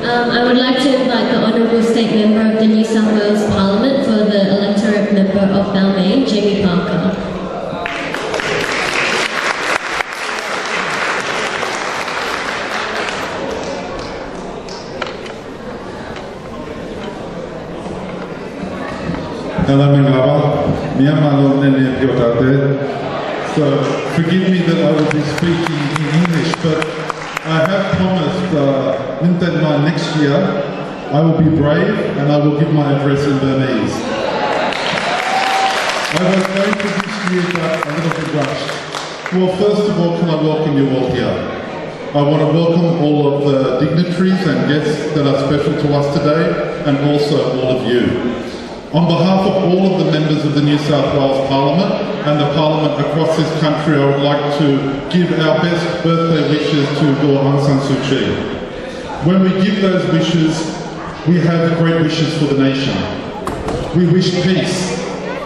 I would like to invite the Honourable State Member of the New South Wales Parliament for the electorate member of Balmain, Jamie Parker. Hello, Myanmar, so forgive me that I will be speaking in English, but I have promised that next year I will be brave and I will give my address in Burmese. I was going to this year but a little bit rushed. Well, first of all, can I welcome you all here? I want to welcome all of the dignitaries and guests that are special to us today, and also all of you. On behalf of all of the members of the New South Wales Parliament and the Parliament across this country, I would like to give our best birthday wishes to Daw Aung. When we give those wishes, we have great wishes for the nation. We wish peace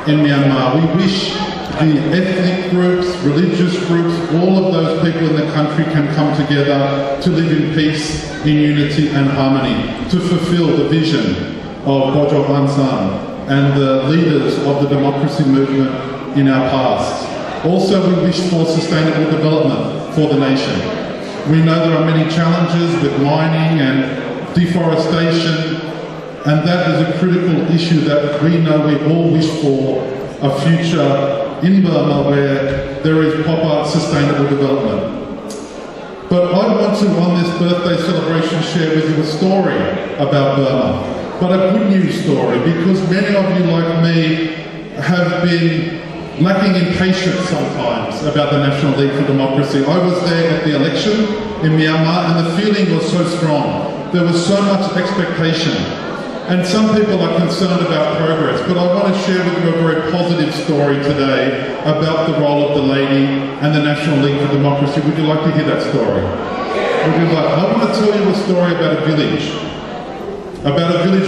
in Myanmar. We wish the ethnic groups, religious groups, all of those people in the country can come together to live in peace, in unity and harmony, to fulfil the vision of Daw Aung and the leaders of the democracy movement in our past. Also, we wish for sustainable development for the nation. We know there are many challenges with mining and deforestation, and that is a critical issue that we know we all wish for a future in Burma where there is proper sustainable development. But I want to, on this birthday celebration, share with you a story about Burma. But a good news story, because many of you, like me, have been lacking in patience sometimes about the National League for Democracy. I was there at the election in Myanmar and the feeling was so strong. There was so much expectation. And some people are concerned about progress, but I want to share with you a very positive story today about the role of the lady and the National League for Democracy. Would you like to hear that story? Would you like? I want to tell you a story about a village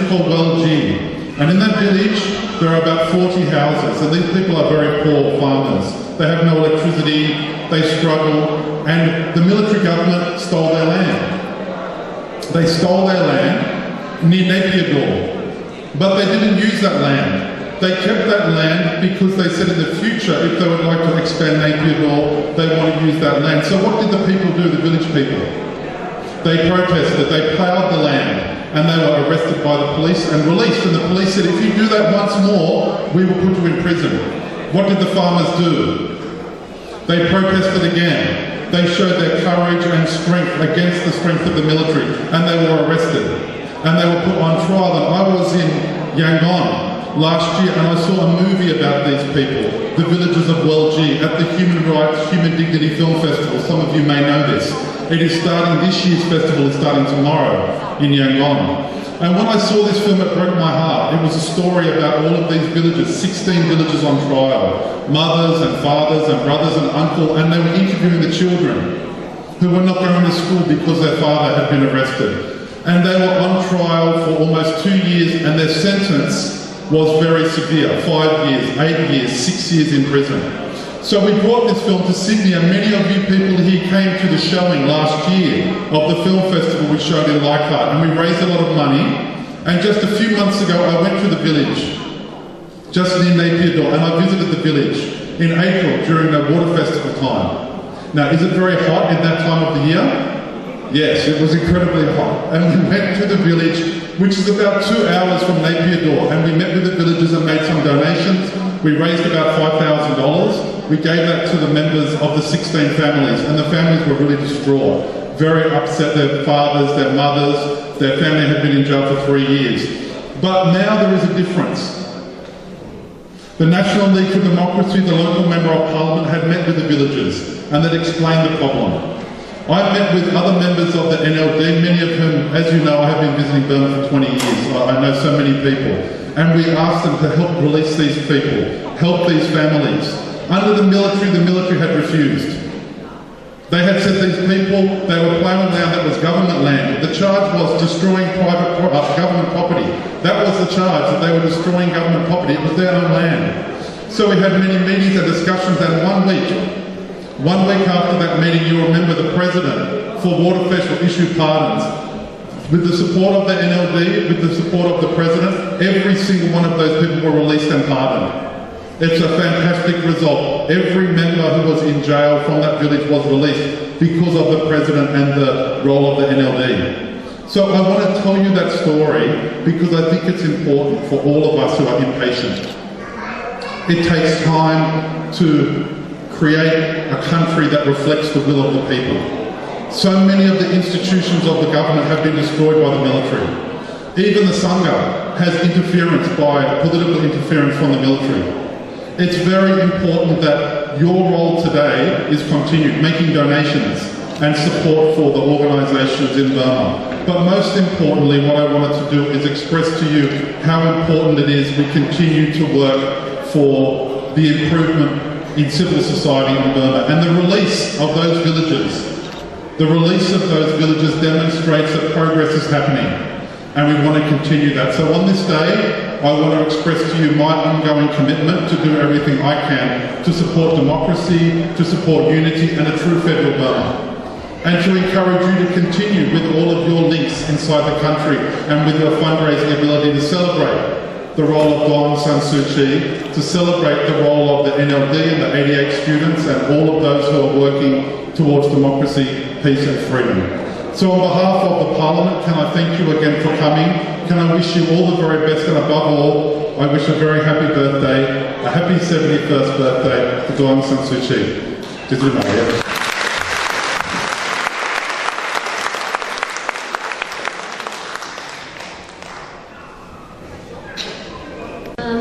called Welji. And in that village, there are about 40 houses, and these people are very poor farmers. They have no electricity, they struggle, and the military government stole their land. They stole their land near Naypyidaw, but they didn't use that land. They kept that land because they said in the future, if they would like to expand Naypyidaw, they want to use that land. So what did the people do, the village people? They protested, they ploughed the land, and they were arrested by the police and released. And the police said, if you do that once more, we will put you in prison. What did the farmers do? They protested again. They showed their courage and strength against the strength of the military, and they were arrested. And they were put on trial. And I was in Yangon last year, and I saw a movie about these people, the villagers of Welji, at the Human Rights, Human Dignity Film Festival. Some of you may know this. It is starting, this year's festival is starting tomorrow in Yangon. And when I saw this film, it broke my heart. It was a story about all of these villages, 16 villages on trial, mothers and fathers and brothers and uncle, and they were interviewing the children who were not going to school because their father had been arrested. And they were on trial for almost 2 years, and their sentence was very severe, 5 years, 8 years, 6 years in prison. So we brought this film to Sydney, and many of you people here came to the showing last year of the film festival we showed in Leichhardt, and we raised a lot of money. And just a few months ago, I went to the village, just near Naypyidaw, and I visited the village in April during the water festival time. Now, is it very hot in that time of the year? Yes, it was incredibly hot. And we went to the village, which is about 2 hours from Naypyidaw, and we met with the villagers and made some donations. We raised about $5,000. We gave that to the members of the 16 families, and the families were really distraught, very upset. Their fathers, their mothers, their family had been in jail for 3 years. But now there is a difference. The National League for Democracy, the local member of Parliament, had met with the villagers, and they'd explained the problem. I met with other members of the NLD, many of whom, as you know, I have been visiting Burma for 20 years. I know so many people. And we asked them to help release these people, help these families. Under the military had refused. They had said these people, they were ploughing land that was government land. The charge was destroying government property. That was the charge, that they were destroying government property. It was their own land. So we had many meetings and discussions, and 1 week after that meeting, you remember the President for Waterfestival issued pardons With the support of the NLD, with the support of the President, every single one of those people were released and pardoned. It's a fantastic result. Every member who was in jail from that village was released because of the President and the role of the NLD. So I want to tell you that story because I think it's important for all of us who are impatient. It takes time to create a country that reflects the will of the people. So many of the institutions of the government have been destroyed by the military. Even the Sangha has interference by political interference from the military. It's very important that your role today is continued, making donations and support for the organisations in Burma. But most importantly, what I wanted to do is express to you how important it is we continue to work for the improvement in civil society in Burma. And the release of those villages, demonstrates that progress is happening. And we want to continue that. So on this day, I want to express to you my ongoing commitment to do everything I can to support democracy, to support unity and a true federal Burma. And to encourage you to continue with all of your links inside the country and with your fundraising ability to celebrate the role of Daw Aung, to celebrate the role of the NLD and the 88 students and all of those who are working towards democracy, peace and freedom. So on behalf of the Parliament, can I thank you again for coming? Can I wish you all the very best, and above all, I wish a very happy birthday, a happy 71st birthday to Daw Aung.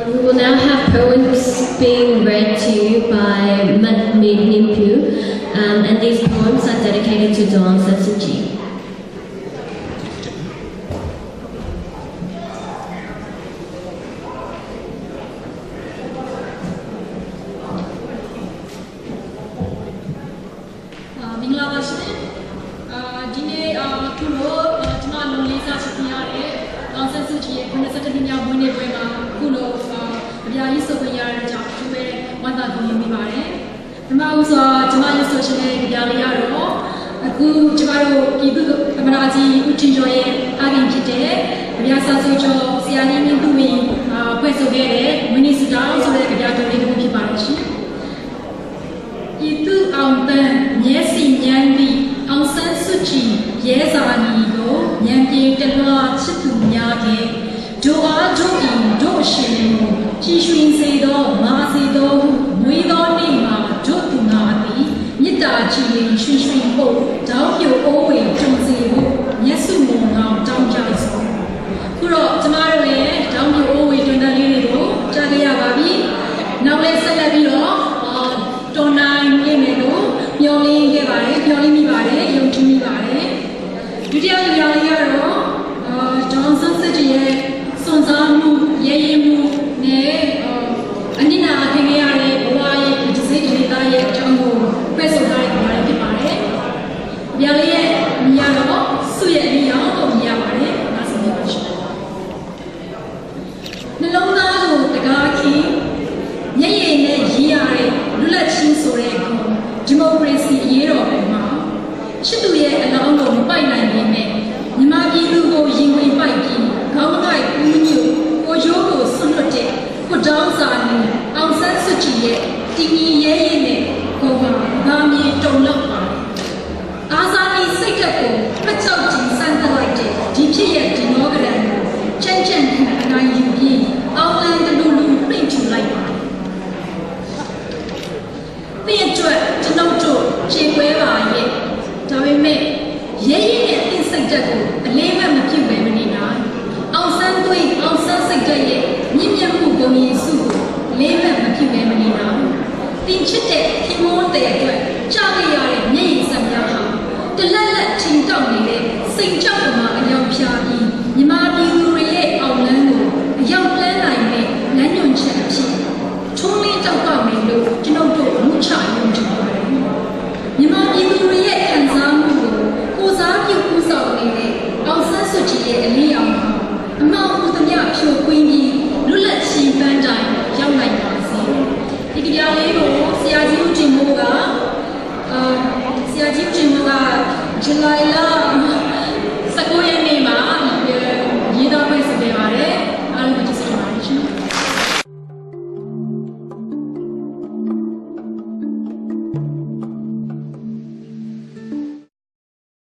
We will now have poems being read to you by Mat Mid Nimpu, and these poems are dedicated to Daw Aung. July